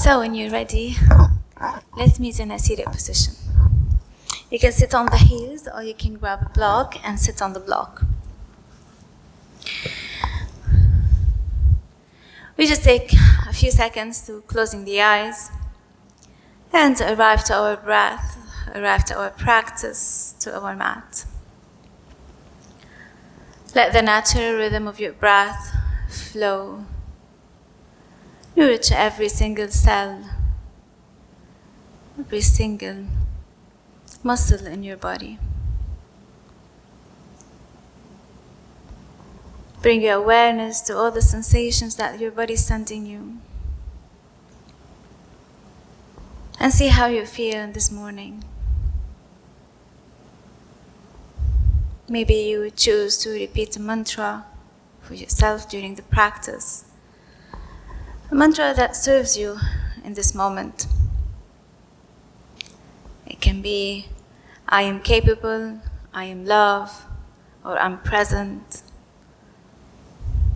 So when you're ready, let's meet in a seated position. You can sit on the heels or you can grab a block and sit on the block. We just take a few seconds to closing the eyes and arrive to our breath, arrive to our practice, to our mat. Let the natural rhythm of your breath flow. Nourish every single cell, every single muscle in your body. Bring your awareness to all the sensations that your body is sending you. And see how you feel this morning. Maybe you would choose to repeat a mantra for yourself during the practice. A mantra that serves you in this moment. It can be, I am capable, I am love, or I'm present.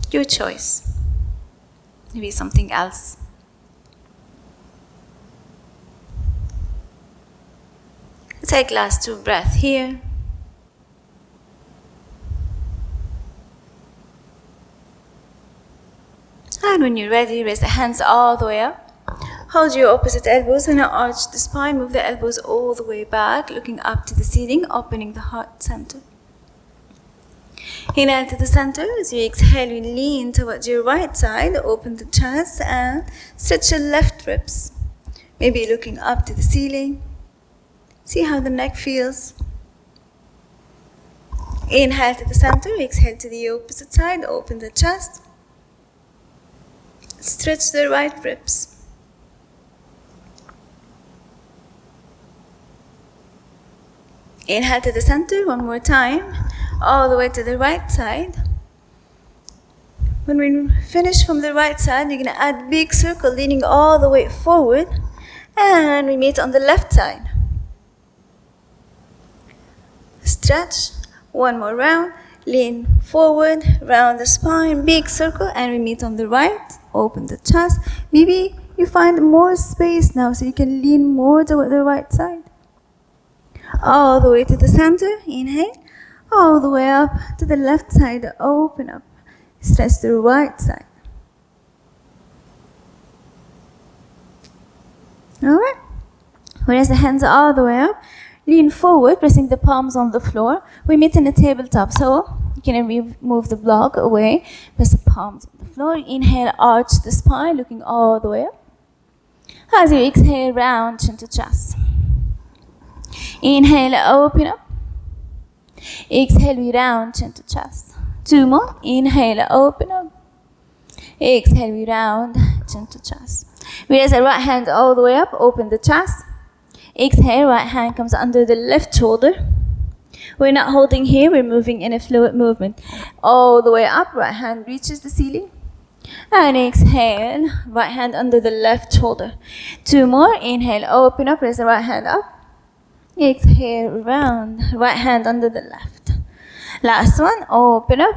Your choice. Maybe something else. Take last 2 breaths here. And when you're ready, raise the hands all the way up. Hold your opposite elbows and arch the spine. Move the elbows all the way back, looking up to the ceiling, opening the heart center. Inhale to the center. As you exhale, you lean towards your right side. Open the chest and stretch your left ribs. Maybe looking up to the ceiling. See how the neck feels. Inhale to the center. Exhale to the opposite side. Open the chest. Stretch the right ribs. Inhale to the center, one more time, all the way to the right side. When we finish from the right side, you're going to add big circle, leaning all the way forward, and we meet on the left side. Stretch, one more round, lean forward, round the spine, big circle, and we meet on the right. Open the chest. Maybe you find more space now, so you can lean more toward the right side. All the way to the center, inhale. All the way up to the left side, open up. Stretch the right side. Alright. Raise the hands all the way up. Lean forward, pressing the palms on the floor. We meet in a tabletop, so you can move the block away. Press the palms on the floor. Inhale, arch the spine, looking all the way up. As you exhale, round chin to chest. Inhale, open up. Exhale, we round chin to chest. 2 more. Inhale, open up. Exhale, we round chin to chest. We raise the right hand all the way up, open the chest. Exhale, right hand comes under the left shoulder. We're not holding here, we're moving in a fluid movement. All the way up, right hand reaches the ceiling. And exhale, right hand under the left shoulder. 2 more, inhale, open up, raise the right hand up. Exhale, round, right hand under the left. Last one, open up.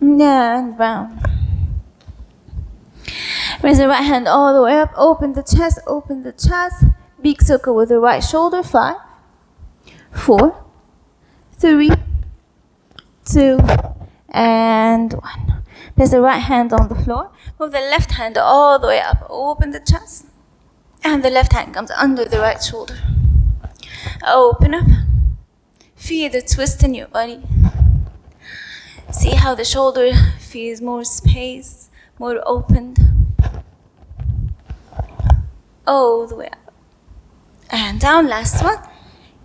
And round. Raise the right hand all the way up, open the chest. Big circle with the right shoulder. 5, 4, 3, 2, and 1. Place the right hand on the floor. Move the left hand all the way up. Open the chest. And the left hand comes under the right shoulder. Open up. Feel the twist in your body. See how the shoulder feels more space, more opened. All the way up. And down, last one.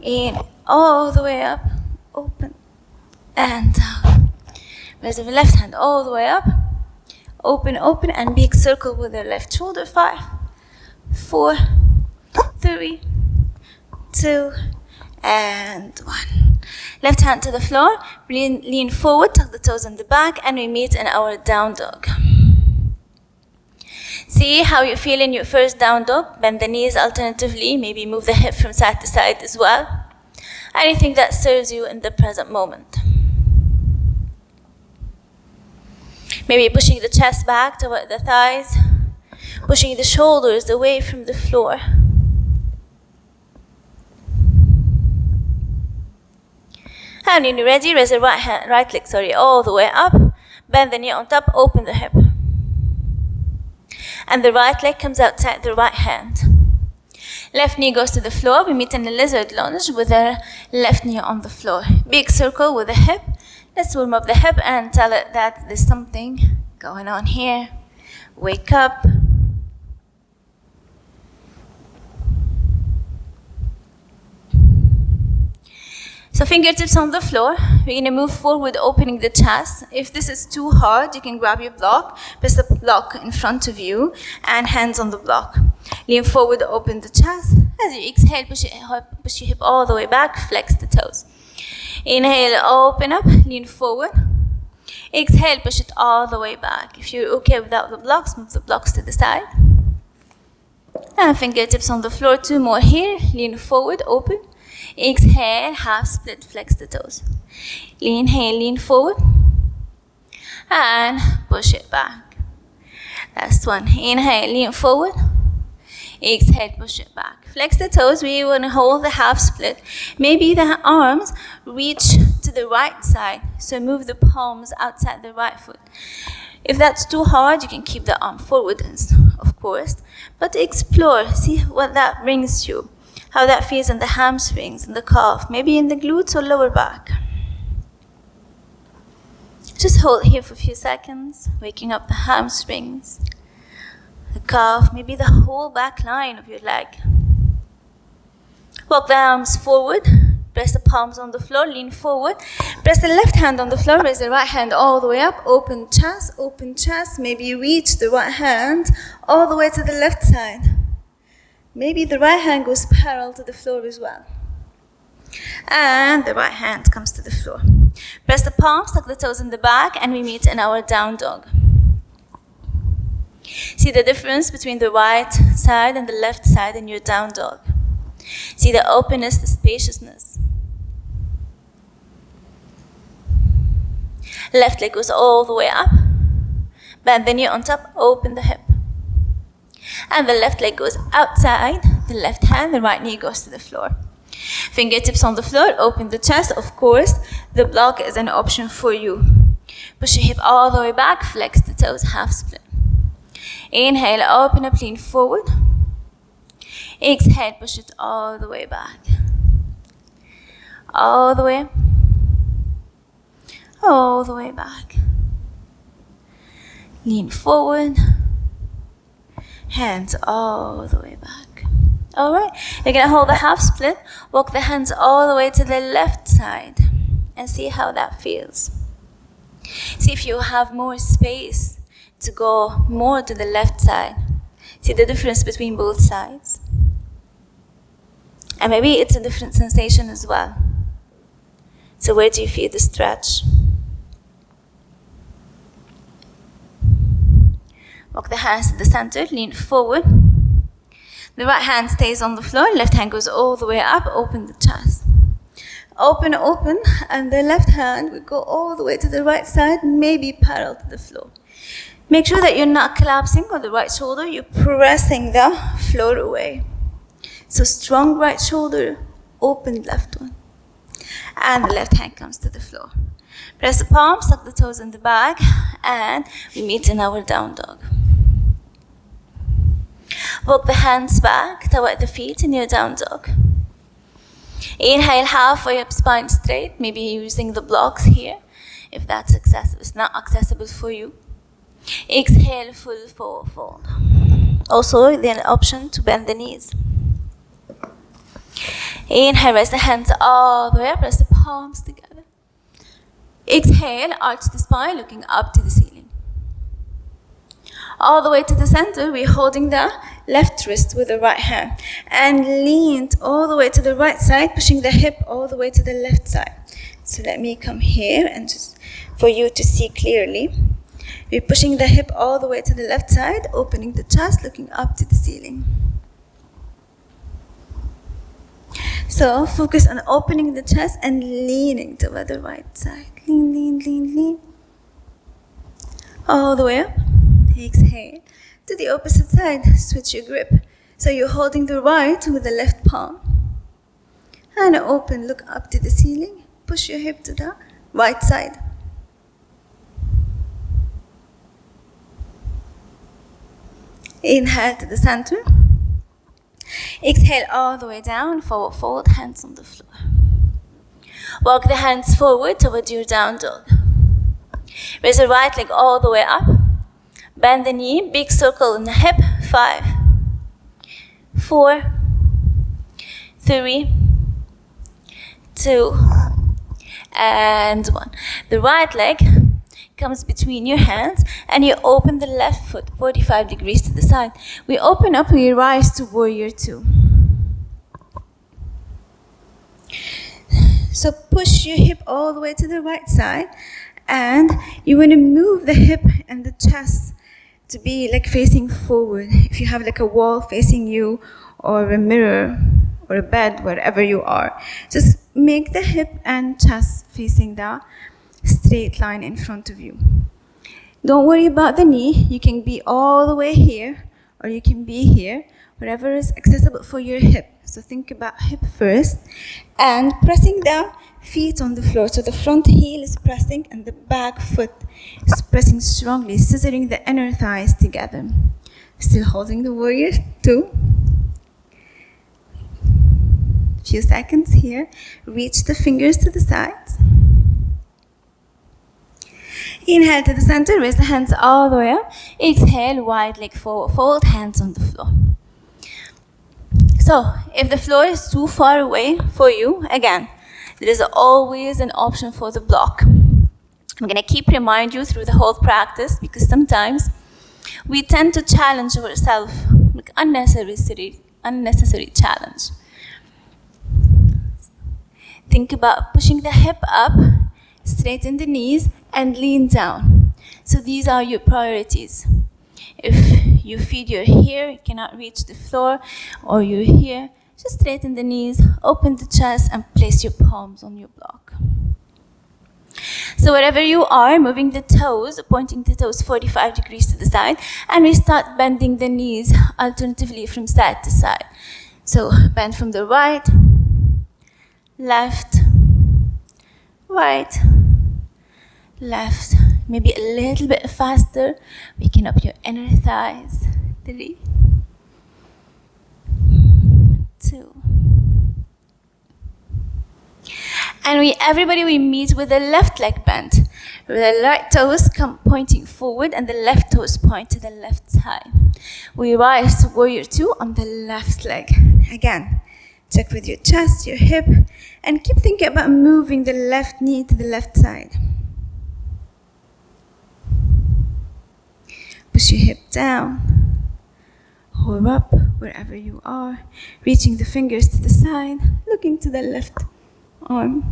In, all the way up, open, and down. Raise the left hand all the way up, open, and big circle with the left shoulder. 5, 4, 3, 2, and 1. Left hand to the floor, lean forward, tuck the toes in the back, and we meet in our down dog. See how you feel in your first down dog. Bend the knees alternatively. Maybe move the hip from side to side as well. Anything that serves you in the present moment. Maybe pushing the chest back toward the thighs. Pushing the shoulders away from the floor. And when you're ready, raise the right leg all the way up. Bend the knee on top, open the hip. And the right leg comes outside the right hand. Left knee goes to the floor. We meet in a lizard lunge with the left knee on the floor. Big circle with the hip. Let's warm up the hip and tell it that there's something going on here. Wake up. So fingertips on the floor. We're going to move forward, opening the chest. If this is too hard, you can grab your block, press the block in front of you, and hands on the block. Lean forward, open the chest. As you exhale, push your hip all the way back, flex the toes. Inhale, open up, lean forward. Exhale, push it all the way back. If you're okay without the blocks, move the blocks to the side. And fingertips on the floor, 2 more here. Lean forward, open. Exhale, half split, flex the toes. Inhale, lean forward. And push it back. Last one. Inhale, lean forward. Exhale, push it back. Flex the toes. We want to hold the half split. Maybe the arms reach to the right side. So move the palms outside the right foot. If that's too hard, you can keep the arm forward, of course. But explore. See what that brings you. How that feels in the hamstrings, in the calf, maybe in the glutes or lower back. Just hold here for a few seconds, waking up the hamstrings, the calf, maybe the whole back line of your leg. Walk the arms forward, press the palms on the floor, lean forward. Press the left hand on the floor, raise the right hand all the way up, open chest, maybe reach the right hand all the way to the left side. Maybe the right hand goes parallel to the floor as well. And the right hand comes to the floor. Press the palms, tuck the toes in the back, and we meet in our down dog. See the difference between the right side and the left side in your down dog. See the openness, the spaciousness. Left leg goes all the way up. Bend the knee on top, open the hip. And the left leg goes outside, the left hand, the right knee goes to the floor. Fingertips on the floor, open the chest. Of course, the block is an option for you. Push your hip all the way back, flex the toes, half split. Inhale, open up, lean forward. Exhale, push it all the way back. All the way. All the way back. Lean forward. Hands all the way back. All right, you're gonna hold the half split, walk the hands all the way to the left side and see how that feels. See if you have more space to go more to the left side. See the difference between both sides. And maybe it's a different sensation as well. So where do you feel the stretch? Walk the hands to the center, lean forward. The right hand stays on the floor, left hand goes all the way up, open the chest. Open, and the left hand will go all the way to the right side, maybe parallel to the floor. Make sure that you're not collapsing on the right shoulder, you're pressing the floor away. So strong right shoulder, open left one. And the left hand comes to the floor. Press the palms, tuck the toes in the back, and we meet in our down dog. Walk the hands back toward the feet in your down dog. Inhale, halfway up, spine straight. Maybe using the blocks here, if that's accessible. It's not accessible for you. Exhale, full forward fold. Also, the option to bend the knees. Inhale, raise the hands all the way up, press the palms together. Exhale, arch the spine, looking up to the ceiling. All the way to the center, we're holding the left wrist with the right hand. And lean all the way to the right side, pushing the hip all the way to the left side. So let me come here and just for you to see clearly. We're pushing the hip all the way to the left side, opening the chest, looking up to the ceiling. So focus on opening the chest and leaning toward the right side. Lean. All the way up. Exhale. To the opposite side, switch your grip. So you're holding the right with the left palm. And open, look up to the ceiling. Push your hip to the right side. Inhale to the center. Exhale all the way down, forward fold, hands on the floor. Walk the hands forward towards your down dog. Raise the right leg all the way up. Bend the knee, big circle in the hip. 5, 4, 3, 2, and 1. The right leg comes between your hands and you open the left foot 45 degrees to the side. We open up, we rise to warrior 2. So push your hip all the way to the right side and you want to move the hip and the chest to be like facing forward. If you have like a wall facing you or a mirror or a bed, wherever you are, just make the hip and chest facing the straight line in front of you. Don't worry about the knee. You can be all the way here or you can be here, wherever is accessible for your hip. So think about hip first and pressing the feet on the floor. So the front heel is pressing and the back foot is pressing strongly, scissoring the inner thighs together. Still holding the warrior 2. Few seconds here. Reach the fingers to the sides. Inhale to the center, raise the hands all the way up. Exhale, wide leg forward fold, hands on the floor. So, if the floor is too far away for you, again, there is always an option for the block. I'm going to keep remind you through the whole practice because sometimes we tend to challenge ourselves, like unnecessary challenge. Think about pushing the hip up, straighten the knees, and lean down. So these are your priorities. If you feel you're here, you cannot reach the floor, or you're here, just straighten the knees, open the chest, and place your palms on your block. So wherever you are, moving the toes, pointing the toes 45 degrees to the side, and we start bending the knees alternatively from side to side. So bend from the right, left, right, left. Maybe a little bit faster, waking up your inner thighs. 3, 2. And everybody meet with the left leg bent. The right toes come pointing forward and the left toes point to the left side. We rise to warrior 2 on the left leg. Again, check with your chest, your hip, and keep thinking about moving the left knee to the left side. Push your hip down, hold up wherever you are, reaching the fingers to the side, looking to the left arm.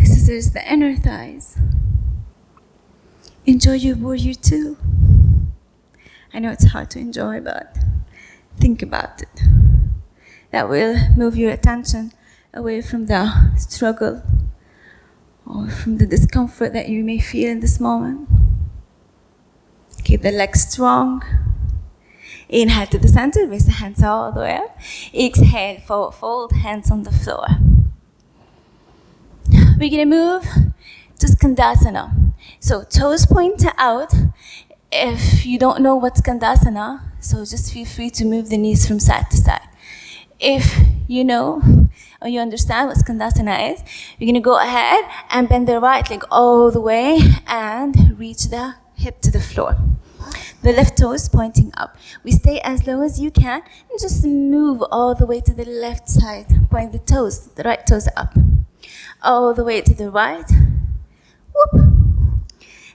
Scissors the inner thighs. Enjoy your warrior 2. I know it's hard to enjoy, but think about it. That will move your attention away from the struggle or from the discomfort that you may feel in this moment. Keep the legs strong. Inhale to the center, raise the hands all the way up. Exhale, forward fold, hands on the floor. We're going to move to Skandasana. So toes point out. If you don't know what Skandasana, so just feel free to move the knees from side to side. If you know or you understand what Skandasana is, you're going to go ahead and bend the right leg all the way and reach the hip to the floor. The left toe is pointing up. We stay as low as you can and just move all the way to the left side. Point the toes, the right toes up. All the way to the right. Whoop.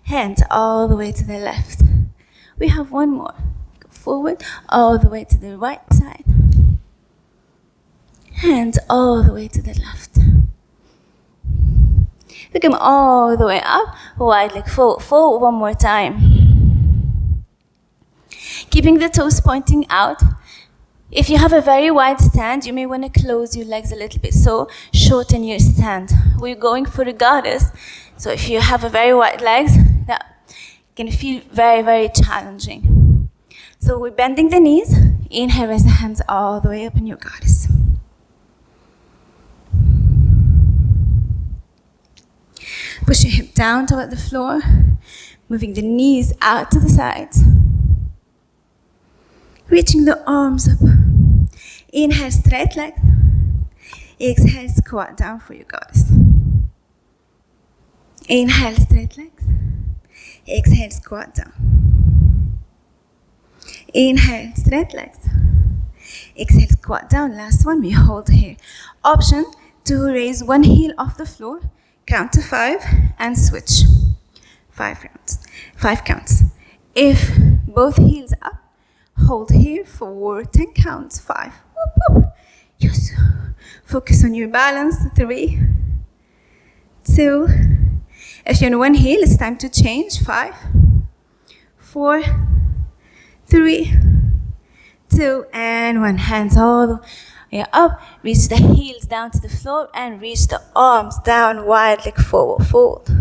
Hands all the way to the left. We have one more. Go forward, all the way to the right side. Hands all the way to the left. We come all the way up, wide leg forward one more time. Keeping the toes pointing out. If you have a very wide stand, you may want to close your legs a little bit, so shorten your stand. We're going for a goddess, so if you have a very wide legs, that can feel very, very challenging. So we're bending the knees. Inhale, raise the hands all the way up in your goddess. Push your hip down toward the floor, moving the knees out to the sides. Reaching the arms up. Inhale, straight legs. Exhale, squat down for your goddess. Inhale, straight legs. Exhale, squat down. Inhale, straight legs. Exhale, squat down. Last one, we hold here. Option to raise one heel off the floor, count to 5, and switch. 5 counts. 5 counts. If both heels up, hold here for 10 counts. 5. Whoop, whoop. Yes. Focus on your balance. 3, 2. If you're on one heel, it's time to change. 5, 4, 3, 2, and 1. Hands all the way up. Reach the heels down to the floor and reach the arms down wide like forward fold.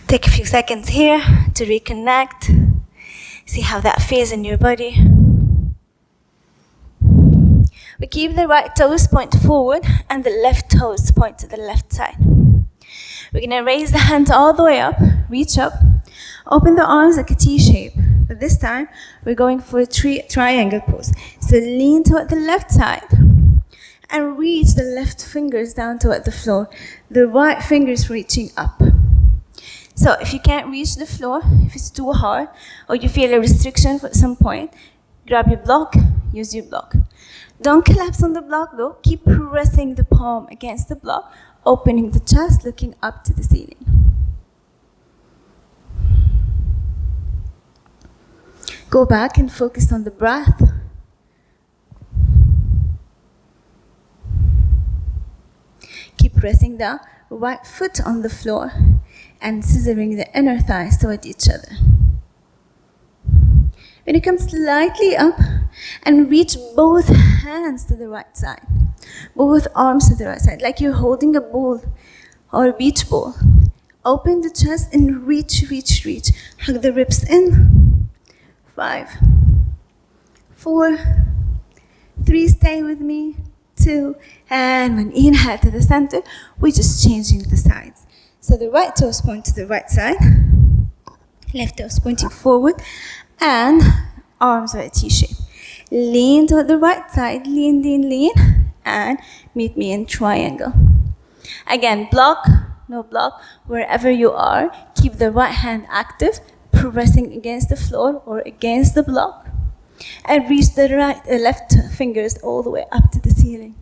Take a few seconds here to reconnect. See how that feels in your body. We keep the right toes point forward and the left toes point to the left side. We're going to raise the hands all the way up, reach up, open the arms like a T shape. But this time, we're going for a triangle pose. So lean toward the left side and reach the left fingers down toward the floor. The right fingers reaching up. So if you can't reach the floor, if it's too hard, or you feel a restriction at some point, grab your block, use your block. Don't collapse on the block though, keep pressing the palm against the block, opening the chest, looking up to the ceiling. Go back and focus on the breath. Keep pressing the right foot on the floor and scissoring the inner thighs toward each other. When you come slightly up and reach both hands to the right side, both arms to the right side, like you're holding a ball or a beach ball. Open the chest and reach, reach, reach. Hug the ribs in. 5, 4, 3, stay with me. 2, and 1. Inhale to the center. We're just changing the sides. So the right toes point to the right side, left toes pointing forward, and arms are a T shape. Lean to the right side, lean, lean, lean, and meet me in triangle. Again, block, no block, wherever you are, keep the right hand active, pressing against the floor or against the block, and reach the left fingers all the way up to the ceiling.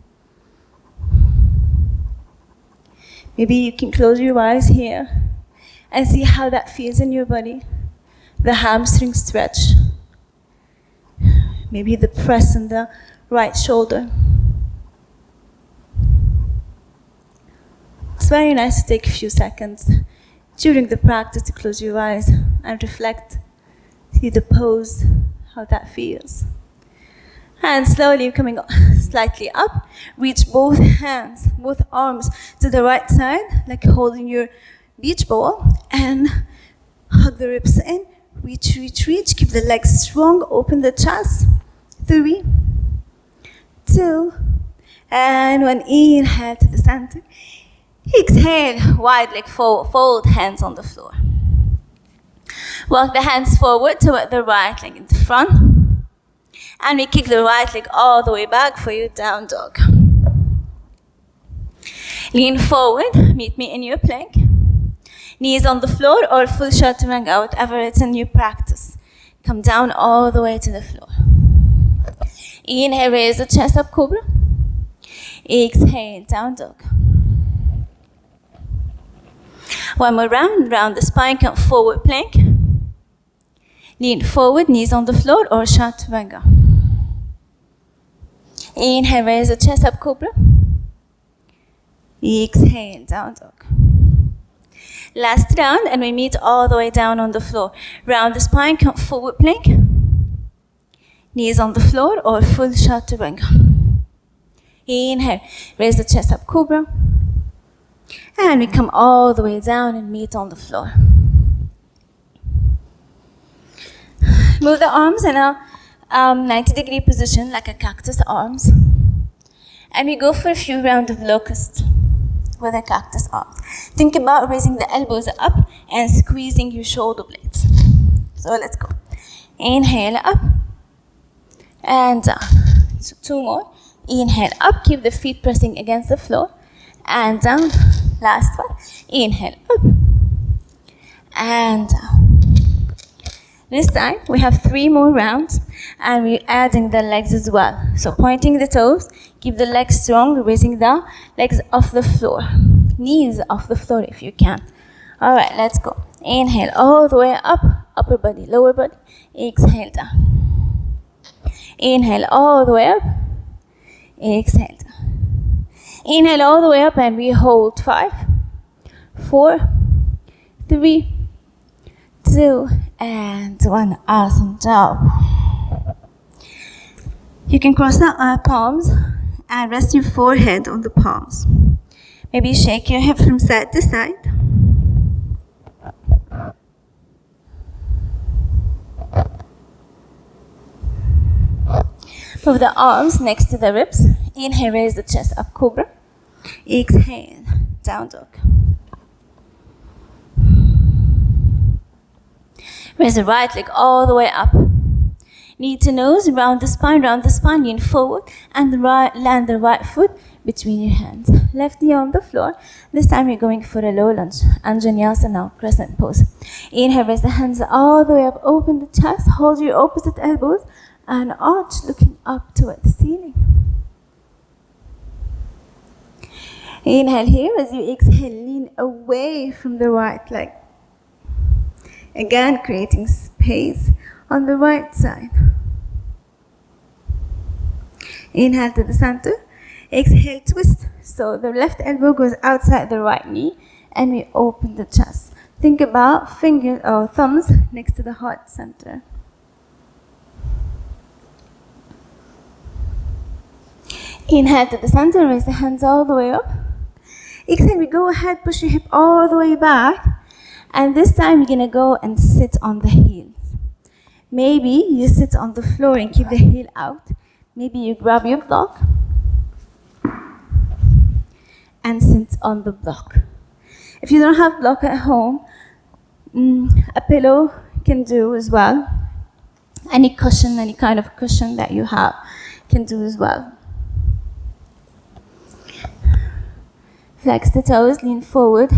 Maybe you can close your eyes here and see how that feels in your body. The hamstring stretch. Maybe the press on the right shoulder. It's very nice to take a few seconds during the practice to close your eyes and reflect, see the pose, how that feels. And slowly coming slightly up, reach both hands, both arms to the right side, like holding your beach ball, and hug the ribs in, reach, reach, reach, keep the legs strong, open the chest. 3, 2, and 1. Inhale to the center. Exhale, wide leg forward, fold hands on the floor. Walk the hands forward toward the right leg in the front. And we kick the right leg all the way back for your down dog. Lean forward, meet me in your plank. Knees on the floor or full chaturanga, whatever it's in your practice. Come down all the way to the floor. Inhale, raise the chest up, cobra. Exhale, down dog. One more round, round the spine, come forward plank. Lean forward, knees on the floor or chaturanga. Inhale, raise the chest up, cobra. Exhale, down dog. Last round, and we meet all the way down on the floor. Round the spine, come forward plank. Knees on the floor or full chaturanga. Inhale, raise the chest up, cobra. And we come all the way down and meet on the floor. Move the arms in a 90-degree position like a cactus arms. And we go for a few rounds of locust with a cactus arms. Think about raising the elbows up and squeezing your shoulder blades. So let's go. Inhale up and down. So 2 more. Inhale up, keep the feet pressing against the floor. And down. Last one. Inhale up and down. This time we have 3 more rounds and we're adding the legs as well. So pointing the toes, keep the legs strong, raising the legs off the floor. Knees off the floor if you can. Alright, let's go. Inhale all the way up, upper body, lower body. Exhale down. Inhale all the way up. Exhale down. Inhale all the way up and we hold 5, 4, 3, 2, and 1. Awesome job. You can cross the palms and rest your forehead on the palms. Maybe shake your hip from side to side. Move the arms next to the ribs. Inhale, raise the chest up, cobra. Exhale, down dog. Raise the right leg all the way up. Knee to nose, round the spine, lean forward, and land the right foot between your hands. Left knee on the floor. This time you're going for a low lunge, Anjaneyasana, crescent pose. Inhale, raise the hands all the way up, open the chest, hold your opposite elbows, and arch looking up toward the ceiling. Inhale here, as you exhale, lean away from the right leg. Again, creating space on the right side. Inhale to the center. Exhale, twist. So the left elbow goes outside the right knee and we open the chest. Think about fingers or thumbs next to the heart center. Inhale to the center, raise the hands all the way up. Exhale, we go ahead, push your hip all the way back. And this time you're gonna go and sit on the heels. Maybe you sit on the floor and keep the heel out. Maybe you grab your block and sit on the block. If you don't have block at home, a pillow can do as well. Any cushion, any kind of cushion that you have can do as well. Flex the toes, lean forward.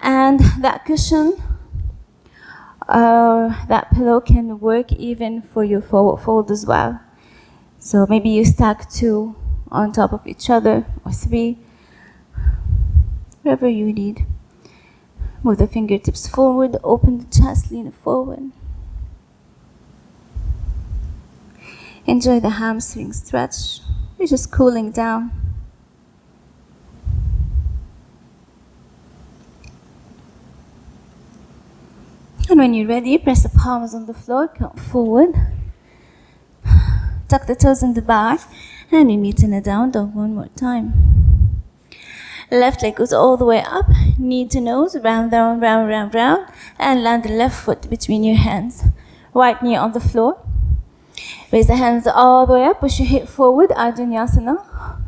And that cushion, that pillow can work even for your forward fold as well. So maybe you stack 2 on top of each other, or 3, whatever you need. Move the fingertips forward, open the chest, lean forward. Enjoy the hamstring stretch. You're just cooling down. And when you're ready, press the palms on the floor, come forward. Tuck the toes in the back, and we meet in a down dog 1 more time. Left leg goes all the way up, knee to nose, round, round, round, round, round, and land the left foot between your hands. Right knee on the floor. Raise the hands all the way up, push your hip forward, Anjaneyasana.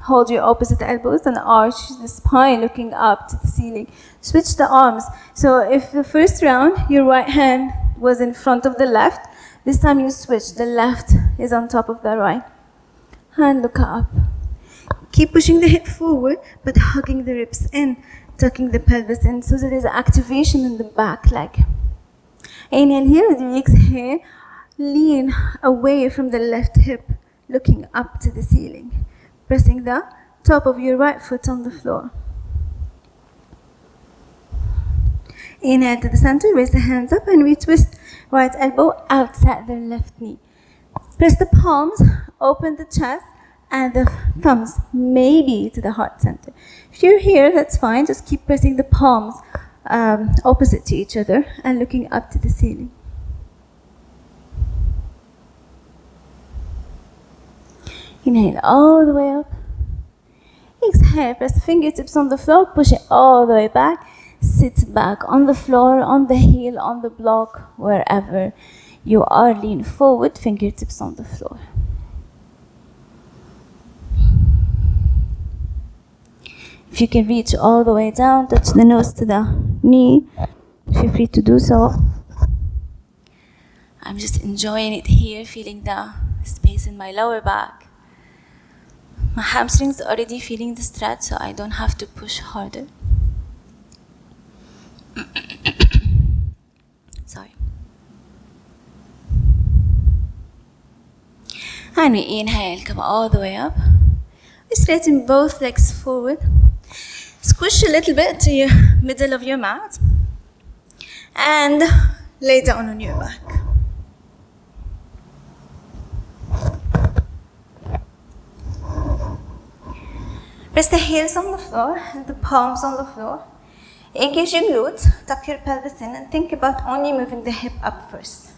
Hold your opposite elbows and arch the spine looking up to the ceiling. Switch the arms. So if the first round, your right hand was in front of the left, this time you switch. The left is on top of the right. And look up. Keep pushing the hip forward, but hugging the ribs in, tucking the pelvis in, so that there's activation in the back leg. Inhale here, as you exhale, lean away from the left hip, looking up to the ceiling. Pressing the top of your right foot on the floor. Inhale to the center, raise the hands up, and we twist right elbow outside the left knee. Press the palms, open the chest, and the thumbs maybe to the heart center. If you're here, that's fine. Just keep pressing the palms opposite to each other and looking up to the ceiling. Inhale all the way up. Exhale. exhale, press the fingertips on the floor, push it all the way back. Sit back on the floor, on the heel, on the block, wherever you are. Lean forward, fingertips on the floor. If you can reach all the way down, touch the nose to the knee, feel free to do so. I'm just enjoying it here, feeling the space in my lower back. My hamstrings are already feeling the stretch, so I don't have to push harder. Sorry. And we inhale, come all the way up. We straighten both legs forward. Squish a little bit to your middle of your mat. And lay down on your back. Press the heels on the floor and the palms on the floor. Engage your glutes, tuck your pelvis in, and think about only moving the hip up first.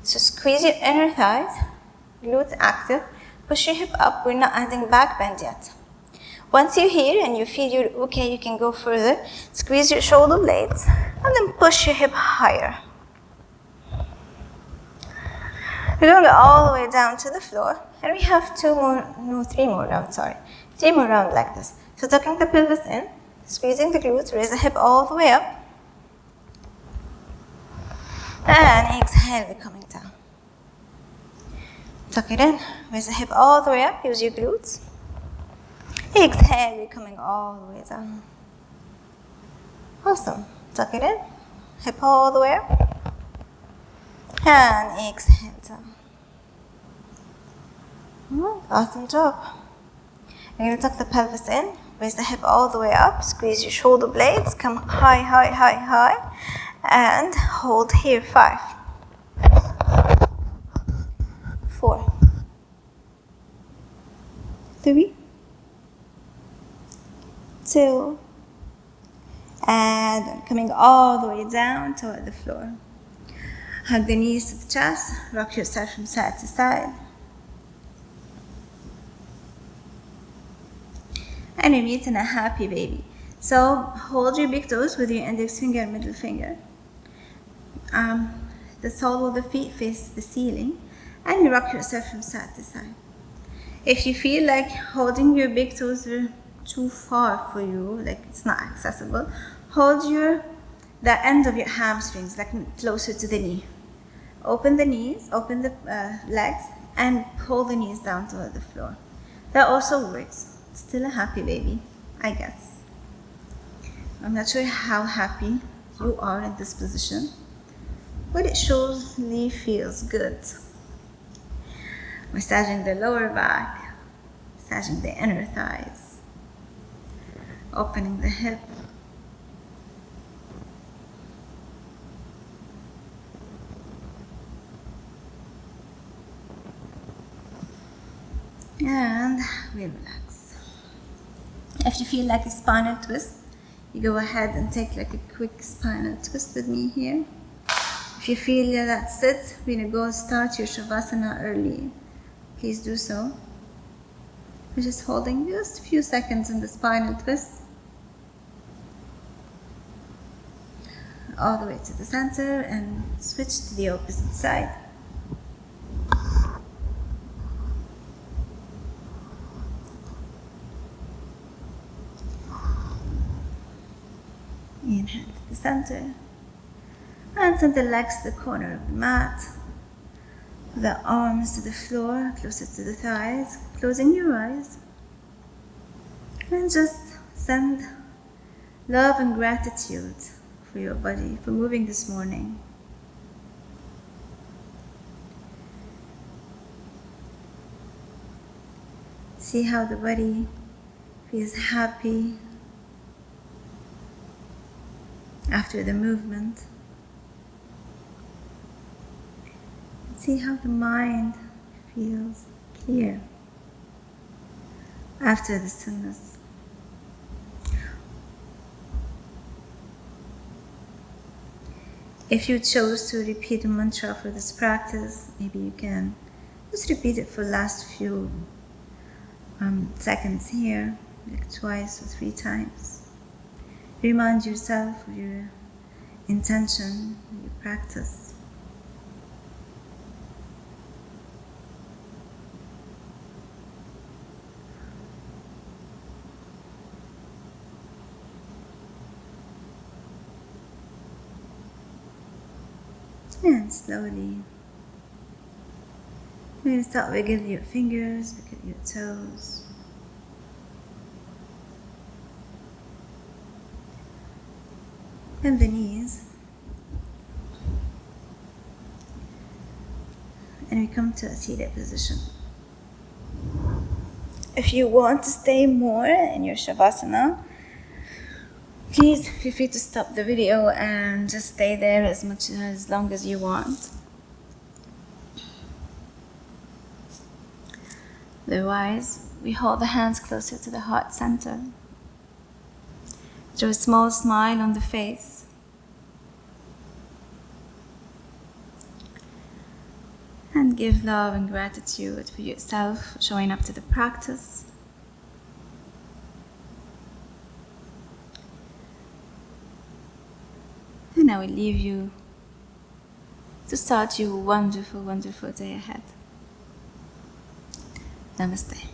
So squeeze your inner thighs, glutes active, push your hip up, we're not adding back bend yet. Once you're here and you feel you're okay, you can go further, squeeze your shoulder blades, and then push your hip higher. We're going to go all the way down to the floor, and we have three more rounds like this. So tucking the pelvis in, squeezing the glutes, raise the hip all the way up. And exhale, we're coming down. Tuck it in, raise the hip all the way up, use your glutes. Exhale, we're coming all the way down. Awesome. Tuck it in, hip all the way up. And exhale down. Awesome job. You're going to tuck the pelvis in, raise the hip all the way up, squeeze your shoulder blades, come high, high, high, high, and hold here. 5, 4, 3, 2, and coming all the way down toward the floor. Hug the knees to the chest, rock yourself from side to side. And we meet in a happy baby. So hold your big toes with your index finger and middle finger. The sole of the feet face the ceiling, and you rock yourself from side to side. If you feel like holding your big toes are too far for you, like it's not accessible, hold the end of your hamstrings like closer to the knee. Open the knees, open the legs, and pull the knees down toward the floor. That also works. Still a happy baby, I guess. I'm not sure how happy you are in this position, but it surely feels good. Massaging the lower back, massaging the inner thighs, opening the hip. And we relax. If you feel like a spinal twist, you go ahead and take like a quick spinal twist with me here. If you feel that's it, we're gonna go start your Shavasana early. Please do so. We're just holding just a few seconds in the spinal twist. All the way to the center and switch to the opposite side. Inhale to the center, and send the legs to the corner of the mat, the arms to the floor, closer to the thighs, closing your eyes, and just send love and gratitude for your body, for moving this morning. See how the body feels happy after the movement. See how the mind feels clear after the stillness. If you chose to repeat a mantra for this practice, maybe you can just repeat it for the last few seconds here. like twice or 3 times. Remind yourself of your intention, your practice. And slowly, you're going to start wiggling your fingers, wiggle your toes. And the knees. And we come to a seated position. If you want to stay more in your Shavasana, please feel free to stop the video and just stay there as long as you want. Otherwise, we hold the hands closer to the heart center. Draw a small smile on the face. And give love and gratitude for yourself for showing up to the practice. And I will leave you to start your wonderful, wonderful day ahead. Namaste.